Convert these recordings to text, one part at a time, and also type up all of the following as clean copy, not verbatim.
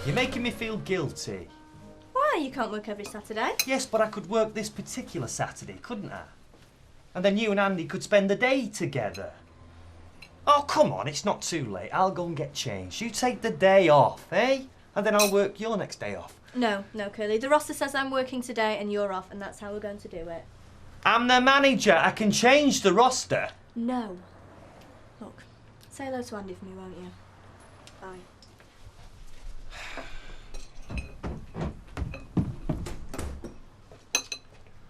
You're making me feel guilty. Why? You can't work every Saturday. Yes, but I could work this particular Saturday, couldn't I? And then you and Andy could spend the day together. Oh, come on, it's not too late. I'll go and get changed. You take the day off, eh? And then I'll work your next day off. No, Curly. The roster says I'm working today and you're off, and that's how we're going to do it. I'm the manager. I can change the roster. No. Look, say hello to Andy for me, won't you? Bye.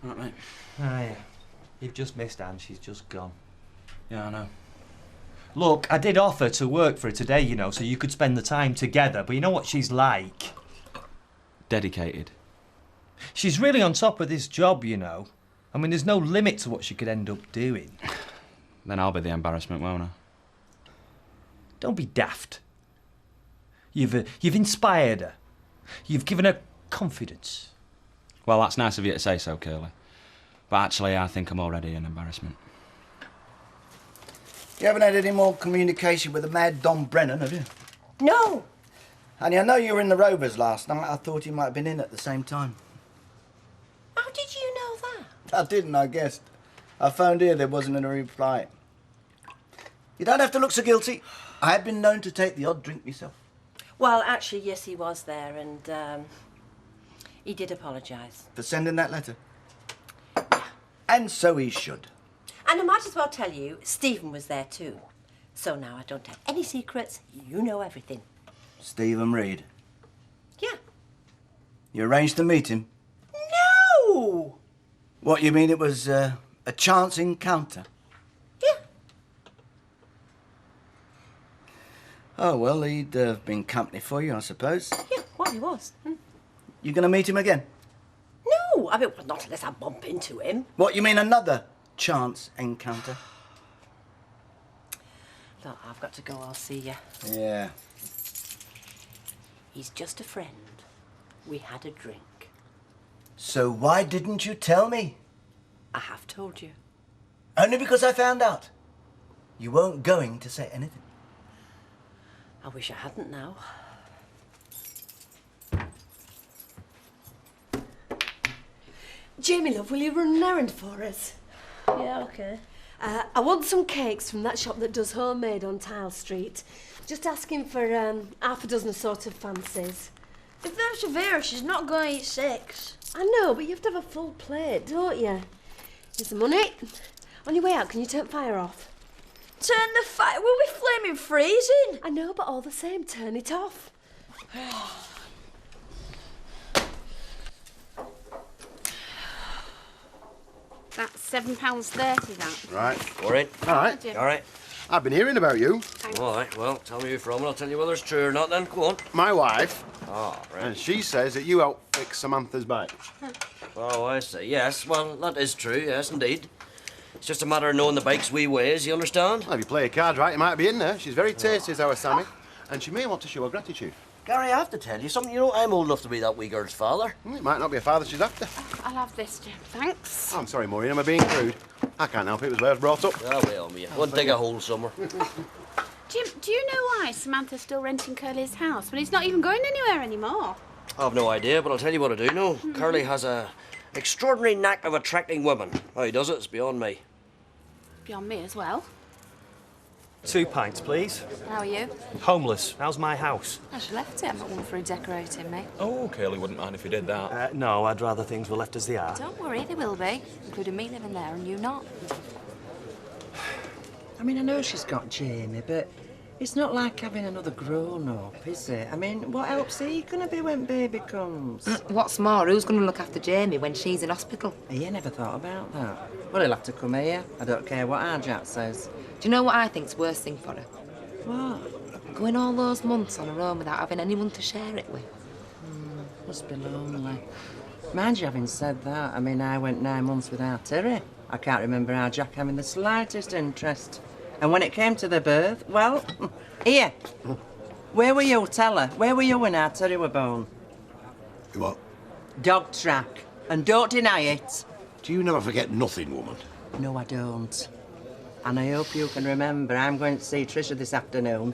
Right, mate. Oh, yeah. You've just missed Anne. She's just gone. Yeah, I know. Look, I did offer to work for her today, you know, so you could spend the time together, but you know what she's like? Dedicated. She's really on top of this job, you know. I mean, there's no limit to what she could end up doing. Then I'll be the embarrassment, won't I? Don't be daft. You've inspired her. You've given her confidence. Well, that's nice of you to say so, Curly. But actually, I think I'm already an embarrassment. You haven't had any more communication with the mad Don Brennan, have you? No! Honey, I know you were in the Rovers last night. I thought he might have been in at the same time. How did you know that? I didn't, I guessed. I phoned here, there wasn't any reply. You don't have to look so guilty. I have been known to take the odd drink myself. Well, actually, yes, he was there, and he did apologise. For sending that letter? And so he should. And I might as well tell you, Stephen was there too. So now I don't have any secrets. You know everything. Stephen Reed. Yeah. You arranged to meet him? No! What, you mean it was a chance encounter? Yeah. Oh, well, he'd been company for you, I suppose. Yeah, well, he was. You going to meet him again? No, I mean, well, not unless I bump into him. What, you mean another chance encounter? Look, I've got to go. I'll see you. Yeah. He's just a friend. We had a drink. So why didn't you tell me? I have told you. Only because I found out. You weren't going to say anything. I wish I hadn't now. Jamie, love, will you run an errand for us? Yeah, OK. I want some cakes from that shop that does homemade on Tile Street. Just asking for half a dozen sort of fancies. If there's Vera, she's not going to eat 6. I know, but you have to have a full plate, don't you? Here's the money. On your way out, can you turn fire off? Turn the fire? We'll be flaming freezing. I know, but all the same, turn it off. That's £7.30, that. Right. All right. All right. Jim. All right. I've been hearing about you. All right. Well, tell me who you're from and I'll tell you whether it's true or not then. Go on. My wife. Ah, right. And she says that you helped fix Samantha's bike. Oh, I see. Yes, well, that is true. Yes, indeed. It's just a matter of knowing the bike's wee ways, you understand? Well, if you play your cards right, you might be in there. She's very tasty, is our Sammy. And she may want to show her gratitude. Gary, I have to tell you something. You know, I'm old enough to be that wee girl's father. It might not be a father she's after. I'll have this, Jim. Thanks. Oh, I'm sorry, Maureen, am I being crude? I can't help it. It was where I was brought up. Ah, well, me. Won't dig a hole somewhere. Jim, do you know why Samantha's still renting Curly's house when he's not even going anywhere anymore? I've no idea, but I'll tell you what I do know. Curly has a extraordinary knack of attracting women. How he does it's beyond me. Beyond me as well. 2 pints, please. How are you? Homeless. How's my house? I should left it. I'm not one for redecorating me. Oh, Curly wouldn't mind if you did that. No, I'd rather things were left as they are. Don't worry, they will be, including me living there and you not. I mean, I know she's got Jamie, but it's not like having another grown-up, is it? I mean, what help's he gonna be when baby comes? What's more, who's going to look after Jamie when she's in hospital? You never thought about that. Well, he'll have to come here. I don't care what our Jack says. Do you know what I think's worst thing for her? What? Going all those months on her own without having anyone to share it with. Must be lonely. Mind you having said that, I mean, I went 9 months without Terry. I can't remember our Jack having the slightest interest. And when it came to the birth, well, here. Where were you, tell her? Where were you when our Terry were born? What? Dog track. And don't deny it. Do you never forget nothing, woman? No, I don't. And I hope you can remember I'm going to see Tricia this afternoon.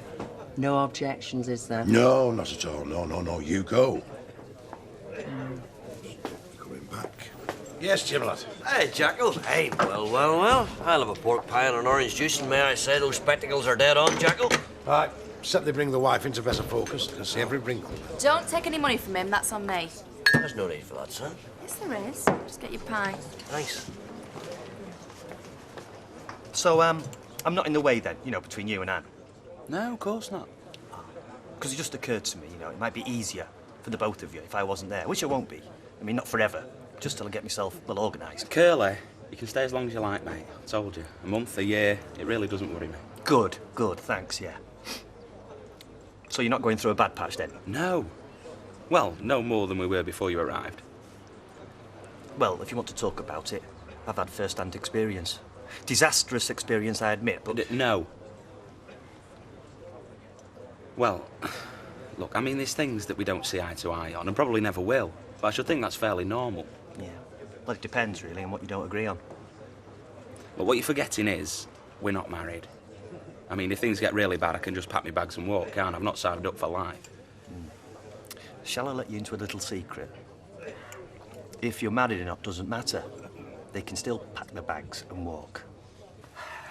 No objections, is there? No, not at all. No, you go. Coming back. Yes, Jim, lad. Hey, Jackal. Hey, well. I'll have a pork pie and an orange juice, and may I say those spectacles are dead on, Jackal? Right, except they bring the wife into better focus. I can see every wrinkle. Don't take any money from him, that's on me. There's no need for that, son. Yes, there is. Just get your pie. Thanks. So, I'm not in the way then, between you and Anne? No, of course not. Because it just occurred to me, it might be easier for the both of you if I wasn't there, which it won't be. I mean, not forever, just till I get myself well organised. Curly, you can stay as long as you like, mate. I told you. A month, a year, it really doesn't worry me. Good, thanks, yeah. So you're not going through a bad patch then? No. Well, no more than we were before you arrived. Well, if you want to talk about it, I've had first-hand experience. Disastrous experience, I admit, but... No. Well, look, I mean, there's things that we don't see eye to eye on, and probably never will. But I should think that's fairly normal. Yeah. Well, it depends, really, on what you don't agree on. But what you're forgetting is, we're not married. I mean, if things get really bad, I can just pack my bags and walk, can't I? I've not signed up for life. Shall I let you into a little secret? If you're married or not doesn't matter. They can still pack their bags and walk.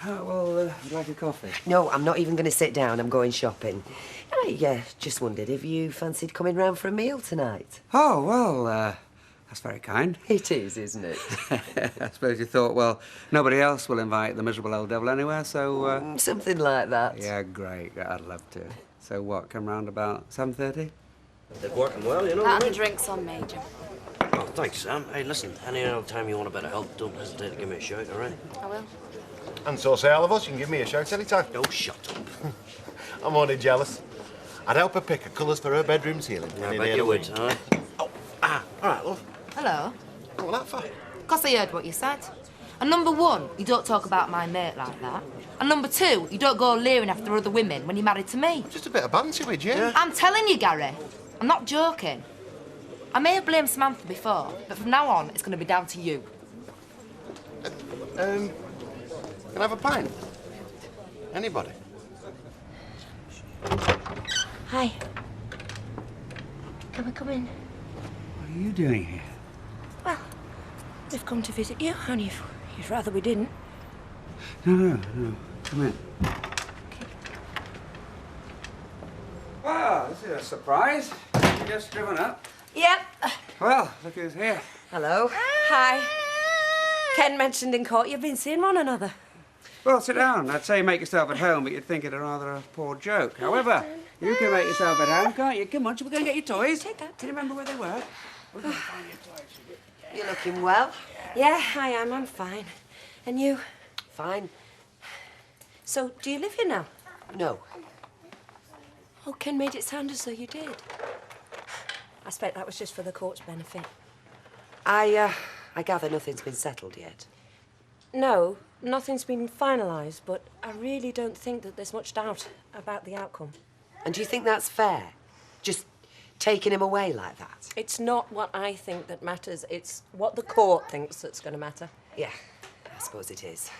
Would you like a coffee? No, I'm not even going to sit down. I'm going shopping. I just wondered if you fancied coming round for a meal tonight. Oh, well, that's very kind. It is, isn't it? I suppose you thought, well, nobody else will invite the miserable old devil anywhere, so... Something like that. Yeah, great. I'd love to. So what, come round about 7:30? They're working well, you know. That and the drinks on me, Jim. Oh, thanks, Sam. Hey, listen, any other time you want a bit of help, don't hesitate to give me a shout, all right? I will. And so say all of us. You can give me a shout anytime. No, shut up. I'm only jealous. I'd help her pick her colours for her bedroom ceiling. Yeah, I bet you would, all right? All right, love. Hello. What was that for? Because I heard what you said. And number one, you don't talk about my mate like that. And number two, you don't go leering after other women when you're married to me. Just a bit of banter with you. Yeah. I'm telling you, Gary. I'm not joking. I may have blamed Samantha before, but from now on, it's going to be down to you. Can I have a pint? Anybody? Hi. Can we come in? What are you doing here? Well, we've come to visit you, and you'd rather we didn't. No. Come in. Well, this is a surprise. You just driven up. Yep. Well, look who's here. Hello. Hi. Ken mentioned in court you've been seeing one another. Well, sit down. I'd say make yourself at home, but you'd think it a rather poor joke. However, you can make yourself at home, can't you? Come on, shall we go and get your toys? Take that. Do you remember where they were? We're going to find your toys. You're looking well. Yeah, I am. I'm fine. And you? Fine. So, do you live here now? No. Oh, Ken made it sound as though you did. I expect that was just for the court's benefit. I gather nothing's been settled yet. No, nothing's been finalised, but I really don't think that there's much doubt about the outcome. And do you think that's fair? Just taking him away like that? It's not what I think that matters. It's what the court thinks that's going to matter. Yeah, I suppose it is.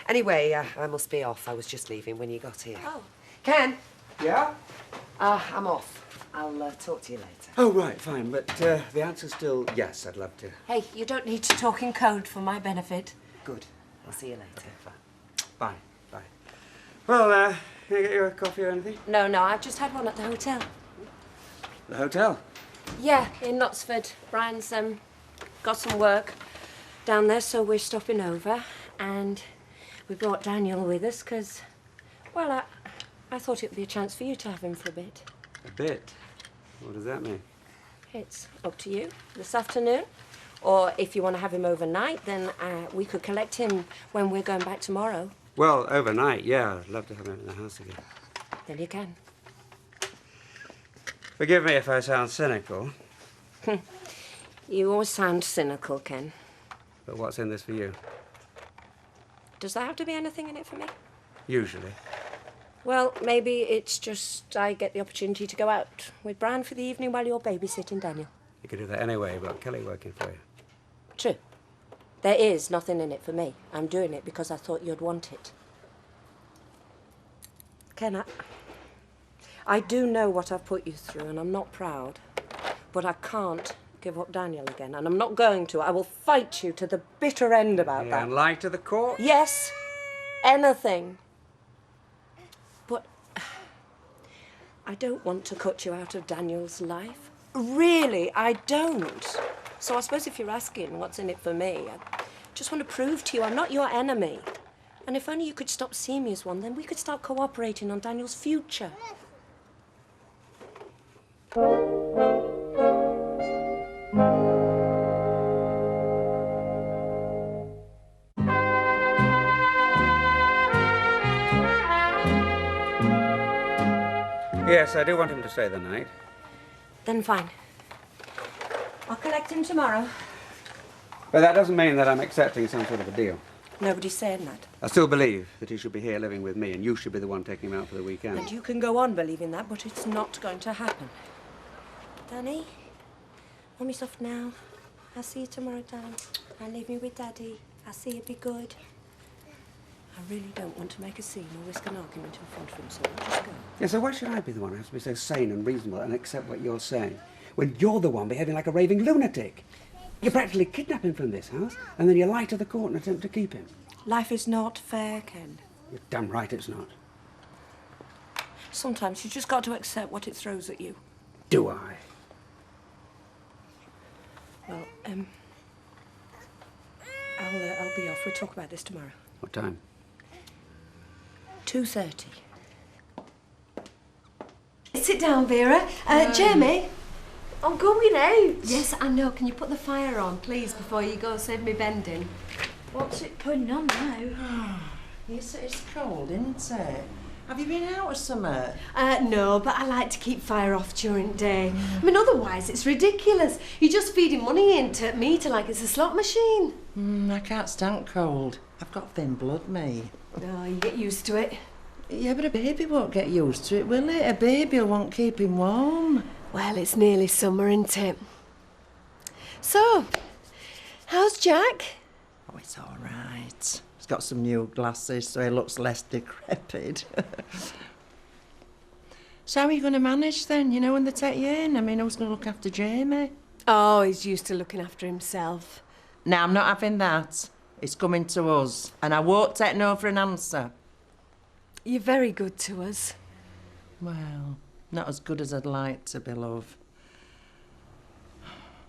Anyway, I must be off. I was just leaving when you got here. Oh. Ken? Yeah? I'm off. I'll talk to you later. Oh, right, fine. But the answer's still yes, I'd love to. Hey, you don't need to talk in code for my benefit. Good. I'll see you later. Bye. Well, can I get you a coffee or anything? No, I've just had one at the hotel. The hotel? Yeah, in Knutsford. Brian's got some work down there, so we're stopping over. And we brought Daniel with us because, well, I thought it would be a chance for you to have him for a bit. A bit? What does that mean? It's up to you. This afternoon. Or if you want to have him overnight, then we could collect him when we're going back tomorrow. Well, overnight, yeah. I'd love to have him in the house again. Then you can. Forgive me if I sound cynical. You always sound cynical, Ken. But what's in this for you? Does there have to be anything in it for me? Usually. Well, maybe it's just I get the opportunity to go out with Brian for the evening while you're babysitting Daniel. You could do that anyway, but Kelly working for you. True. There is nothing in it for me. I'm doing it because I thought you'd want it. Ken, I do know what I've put you through, and I'm not proud. But I can't give up Daniel again, and I'm not going to. I will fight you to the bitter end about that. And lie to the court? Yes, anything. But I don't want to cut you out of Daniel's life. Really, I don't. So I suppose if you're asking what's in it for me, I just want to prove to you I'm not your enemy. And if only you could stop seeing me as one, then we could start cooperating on Daniel's future. Yes, I do want him to stay the night. Then fine. I'll collect him tomorrow. But that doesn't mean that I'm accepting some sort of a deal. Nobody's saying that. I still believe that he should be here living with me, and you should be the one taking him out for the weekend. And you can go on believing that, but it's not going to happen. Danny, Mummy's off now. I'll see you tomorrow, Dan. And leave me with Daddy. I'll see you be good. I really don't want to make a scene or risk an argument in front of him, so I'll just go. Yeah, so why should I be the one who has to be so sane and reasonable and accept what you're saying, when you're the one behaving like a raving lunatic? You practically kidnap him from this house, and then you lie to the court and attempt to keep him. Life is not fair, Ken. You're damn right it's not. Sometimes you just got to accept what it throws at you. Do I? Well, I'll be off. We'll talk about this tomorrow. What time? 2:30. Sit down, Vera. Jamie, I'm going out. Yes, I know. Can you put the fire on, please, before you go? Save me bending. What's it putting on now? Yes, it's cold, isn't it? Have you been out or something? No, but I like to keep fire off during the day. I mean, otherwise it's ridiculous. You're just feeding money into meter like it's a slot machine. I can't stand cold. I've got thin blood, me. No, you get used to it. Yeah, but a baby won't get used to it, will it? A baby won't keep him warm. Well, it's nearly summer, isn't it? So, how's Jack? Oh, it's all right. He's got some new glasses, so he looks less decrepit. So how are you going to manage then, you know, when they take you in? I mean, who's going to look after Jamie? Oh, he's used to looking after himself. No, I'm not having that. It's coming to us, and I won't take no for an answer. You're very good to us. Well, not as good as I'd like to be, love.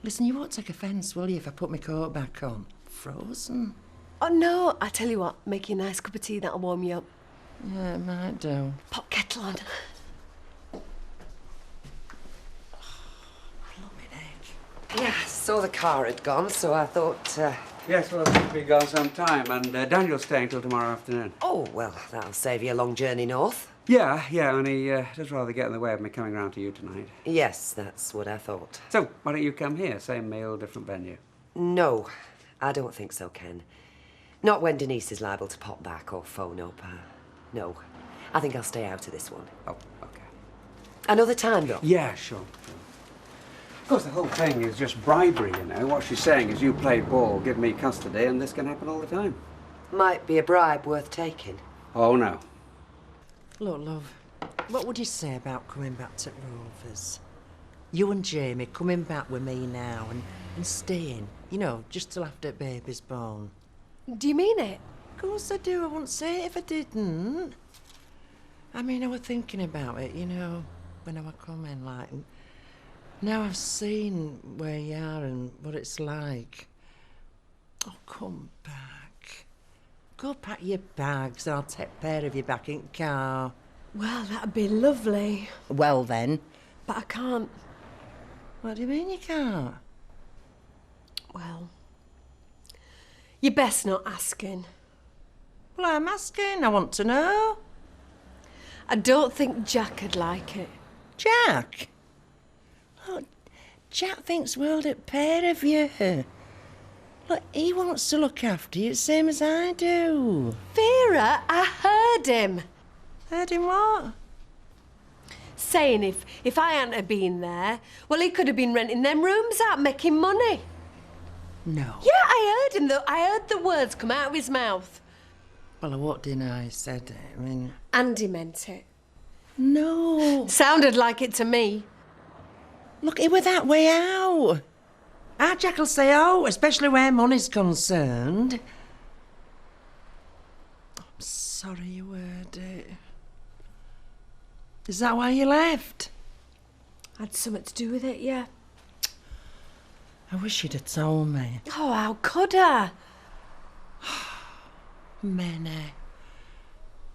Listen, you won't take offence, will you, if I put my coat back on? Frozen? Oh, no. I tell you what, make you a nice cup of tea, that'll warm you up. Yeah, it might do. Pop kettle on. Yeah, I saw the car had gone, so I thought... Yes, well, it's been gone some time, and Daniel's staying till tomorrow afternoon. Oh, well, that'll save you a long journey north. Yeah, only does rather get in the way of me coming round to you tonight. Yes, that's what I thought. So, why don't you come here? Same meal, different venue. No, I don't think so, Ken. Not when Denise is liable to pop back or phone up. No, I think I'll stay out of this one. Oh, okay. Another time, though? Yeah, sure. Of course, the whole thing is just bribery, you know. What she's saying is you play ball, give me custody, and this can happen all the time. Might be a bribe worth taking. Oh, no. Look, love, what would you say about coming back to Rovers? You and Jamie coming back with me now and staying, you know, just till after baby's born. Do you mean it? Of course I do. I wouldn't say it if I didn't. I mean, I was thinking about it, you know, when I was coming, like... Now I've seen where you are and what it's like. Oh, come back. Go pack your bags and I'll take care of you back in the car. Well, that'd be lovely. Well, then. But I can't. What do you mean you can't? Well, you're best not asking. Well, I'm asking. I want to know. I don't think Jack would like it. Jack? Look, Jack thinks world at pair of you. Look, he wants to look after you, same as I do. Vera, I heard him. Heard him what? Saying if I hadn't have been there, well, he could have been renting them rooms out, making money. No. Yeah, I heard him, though. I heard the words come out of his mouth. Well, I won't deny he said it. I mean... And he meant it. No. Sounded like it to me. Look, it were that way out. Our Jack'll say, oh, especially where money's concerned. I'm sorry you heard it. Is that why you left? Had something to do with it, yeah. I wish you'd have told me. Oh, how could I? Many.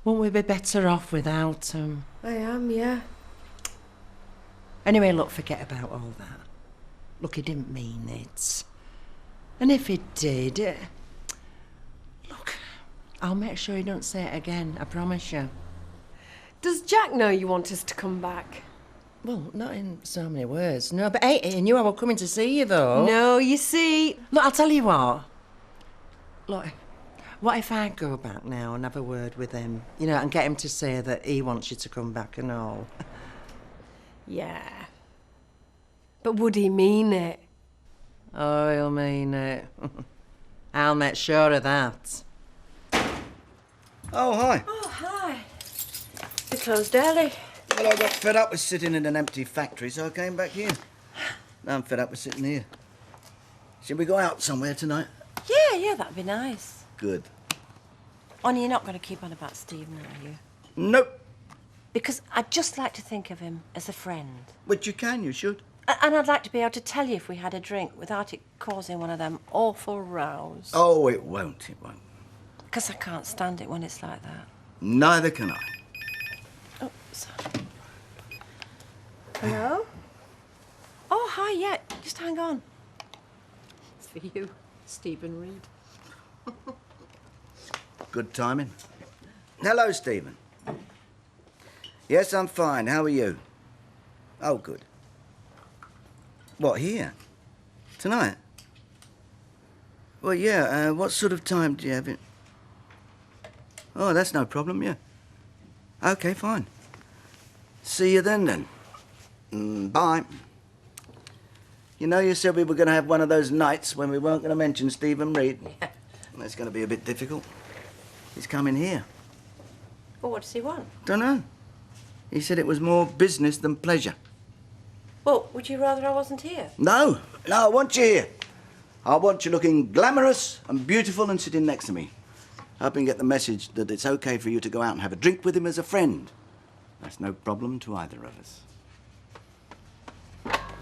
Won't we be better off without him? I am, yeah. Anyway, look, forget about all that. Look, he didn't mean it. And if he did, look, I'll make sure he don't say it again, I promise you. Does Jack know you want us to come back? Well, not in so many words, no, but hey, he knew I was coming to see you, though. No, you see... Look, I'll tell you what. Look, what if I go back now and have a word with him, you know, and get him to say that he wants you to come back and all? Yeah. But would he mean it? Oh, he'll mean it. I'll make sure of that. Oh, hi. Oh, hi. You closed early. Well, I got fed up with sitting in an empty factory, so I came back here. Now I'm fed up with sitting here. Shall we go out somewhere tonight? Yeah, that'd be nice. Good. Only you're not going to keep on about Stephen, are you? Nope. Because I'd just like to think of him as a friend. Which you can, you should. And I'd like to be able to tell you if we had a drink without it causing one of them awful rows. Oh, it won't, it won't. Because I can't stand it when it's like that. Neither can I. Oh, sorry. Hello? Oh, hi, yeah. Just hang on. It's for you, Stephen Reed. Good timing. Hello, Stephen. Yes, I'm fine. How are you? Oh, good. What, here? Tonight? Well, yeah, what sort of time do you have it? Oh, that's no problem, yeah. OK, fine. See you then. Bye. You know, you said we were going to have one of those nights when we weren't going to mention Stephen Reed. Yeah. That's going to be a bit difficult. He's coming here. Well, what does he want? Don't know. He said it was more business than pleasure. Well, would you rather I wasn't here? No, I want you here. I want you looking glamorous and beautiful and sitting next to me. Help him get the message that it's OK for you to go out and have a drink with him as a friend. That's no problem to either of us.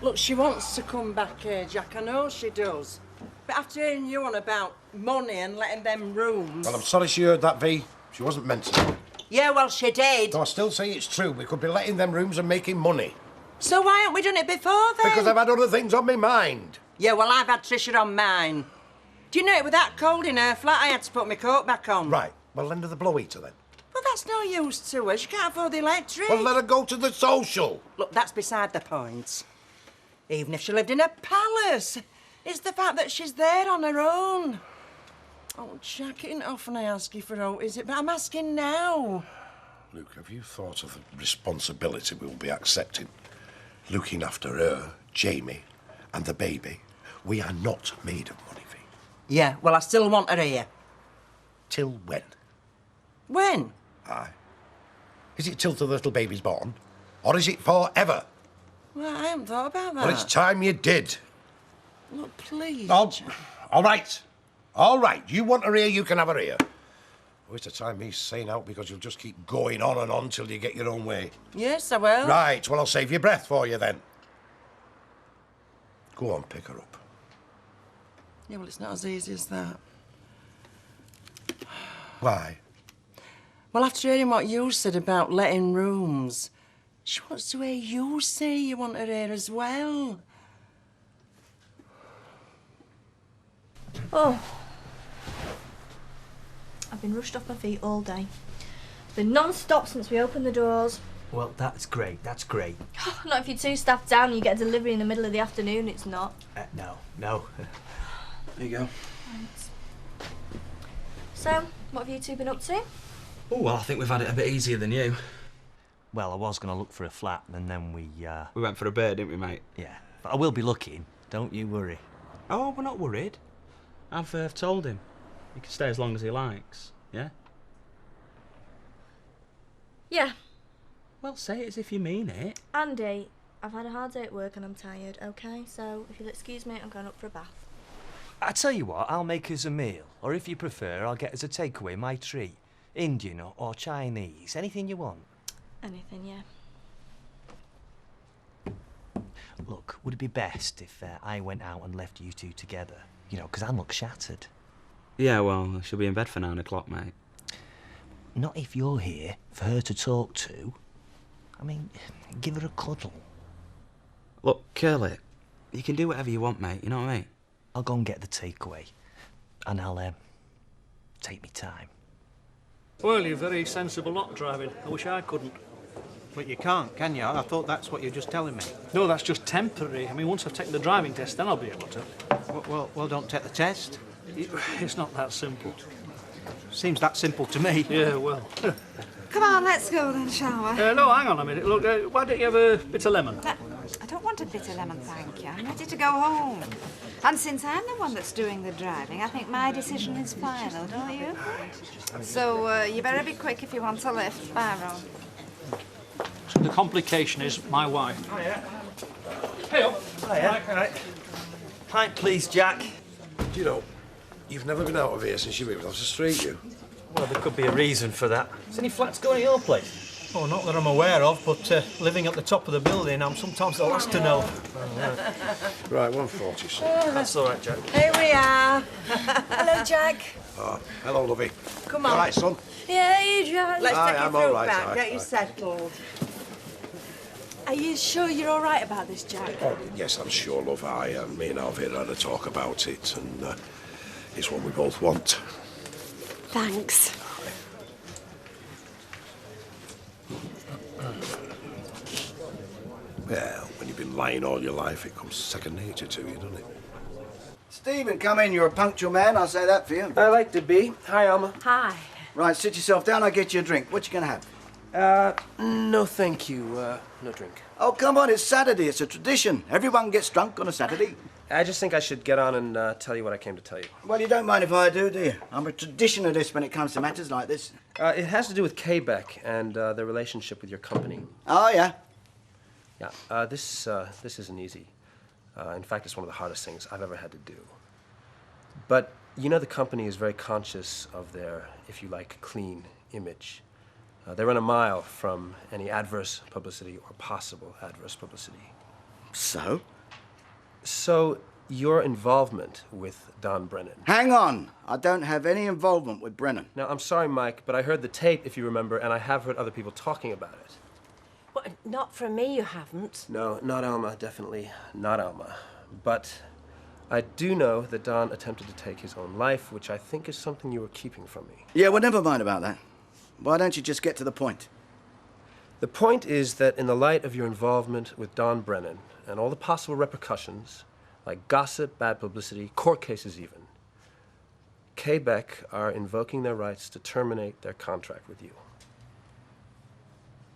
Look, she wants to come back here, Jack. I know she does. But after hearing you on about money and letting them rooms... Well, I'm sorry she heard that, V. She wasn't meant to. Yeah, well, she did. No, I still say it's true. We could be letting them rooms and making money. So why haven't we done it before, then? Because I've had other things on my mind. Yeah, well, I've had Tricia on mine. Do you know it was that cold in her flat I had to put my coat back on? Right. Well, lend her the blow heater, then. Well, that's no use to her. She can't afford the electric. Well, let her go to the social. Look, that's beside the point. Even if she lived in a palace, it's the fact that she's there on her own. Oh, Jack, it isn't often I ask you for out, is it? But I'm asking now. Luke, have you thought of the responsibility we'll be accepting? Looking after her, Jamie, and the baby. We are not made of money, V. Yeah, well, I still want her here. Till when? When? Aye. Is it till the little baby's born? Or is it forever? Well, I haven't thought about that. Well, it's time you did. Look, please. Oh, all right. All right. You want her here, you can have her here. Waste of time me saying out because you'll just keep going on and on till you get your own way. Yes, I will. Right, well, I'll save your breath for you then. Go on, pick her up. Yeah, well, it's not as easy as that. Why? Well, after hearing what you said about letting rooms, she wants to hear you say you want her here as well. Oh. I've been rushed off my feet all day. It's been non-stop since we opened the doors. Well, that's great, that's great. Not if you're two staff down and you get a delivery in the middle of the afternoon, it's not. No. There you go. Thanks. So, what have you two been up to? Oh, well, I think we've had it a bit easier than you. Well, I was going to look for a flat and then we went for a beer, didn't we, mate? Yeah, but I will be looking. Don't you worry. Oh, we're not worried. I've told him. He can stay as long as he likes, yeah? Yeah. Well, say it as if you mean it. Andy, I've had a hard day at work and I'm tired, okay? So if you'll excuse me, I'm going up for a bath. I tell you what, I'll make us a meal. Or if you prefer, I'll get us a takeaway, my treat. Indian or Chinese, anything you want. Anything, yeah. Look, would it be best if I went out and left you two together? You know, 'cause I look shattered. Yeah, well, she'll be in bed for 9 o'clock, mate. Not if you're here for her to talk to. I mean, give her a cuddle. Look, Curly, you can do whatever you want, mate, you know what I mean? I'll go and get the takeaway. And I'll, take me time. Well, you're very sensible lot driving. I wish I couldn't. But you can't, can you? I thought that's what you were just telling me. No, that's just temporary. I mean, once I've taken the driving test, then I'll be able to. Well, don't take the test. It's not that simple. Seems that simple to me. Yeah, well. Come on, let's go then, shall we? No, hang on a minute. Look, why don't you have a bit of lemon? I don't want a bitter lemon, thank you. I'm ready to go home. And since I'm the one that's doing the driving, I think my decision is final, don't you? So you better be quick if you want a lift. Bye, Ron. So the complication is my wife. Oh, yeah. Hey up. Oh, yeah. All right. Pint, please, Jack. Do you know, you've never been out of here since you moved off the street, you. Well, there could be a reason for that. Is any flats going at your place? Oh, not that I'm aware of, but living at the top of the building, I'm sometimes the last to know. Right, 140, son. That's all right, Jack. Here we are. Hello, Jack. Oh, hello, lovey. Come on. All right, son. Yeah, you, Jack. Let's Aye, take your I'm all fruit right, back, aye, get you aye. settled. Are you sure you're all right about this, Jack? Oh, yes, I'm sure, love. Me and Alvira had a talk about it, and it's what we both want. Thanks. Well, when you've been lying all your life, it comes second nature to you, doesn't it? Stephen, come in. You're a punctual man, I'll say that for you. I like to be. Hi, Alma. Hi. Right, sit yourself down, I'll get you a drink. What you gonna have? No, thank you. No drink. Oh, come on, it's Saturday. It's a tradition. Everyone gets drunk on a Saturday. I just think I should get on and tell you what I came to tell you. Well, you don't mind if I do you? I'm a traditionalist when it comes to matters like this. It has to do with Quebec and their relationship with your company. Oh, yeah? Yeah, this isn't easy. In fact, it's one of the hardest things I've ever had to do. But you know the company is very conscious of their, if you like, clean image. They run a mile from any adverse publicity or possible adverse publicity. So? So, your involvement with Don Brennan. Hang on. I don't have any involvement with Brennan. Now, I'm sorry, Mike, but I heard the tape, if you remember, and I have heard other people talking about it. Well, not from me, you haven't. No, not Alma, definitely not Alma. But I do know that Don attempted to take his own life, which I think is something you were keeping from me. Yeah, well, never mind about that. Why don't you just get to the point? The point is that in the light of your involvement with Don Brennan and all the possible repercussions, like gossip, bad publicity, court cases even, Quebec are invoking their rights to terminate their contract with you.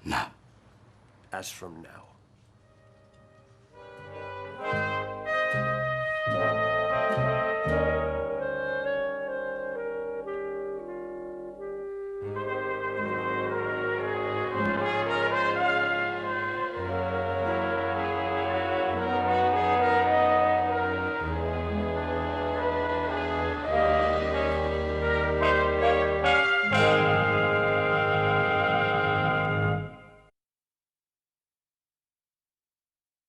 No. As from now.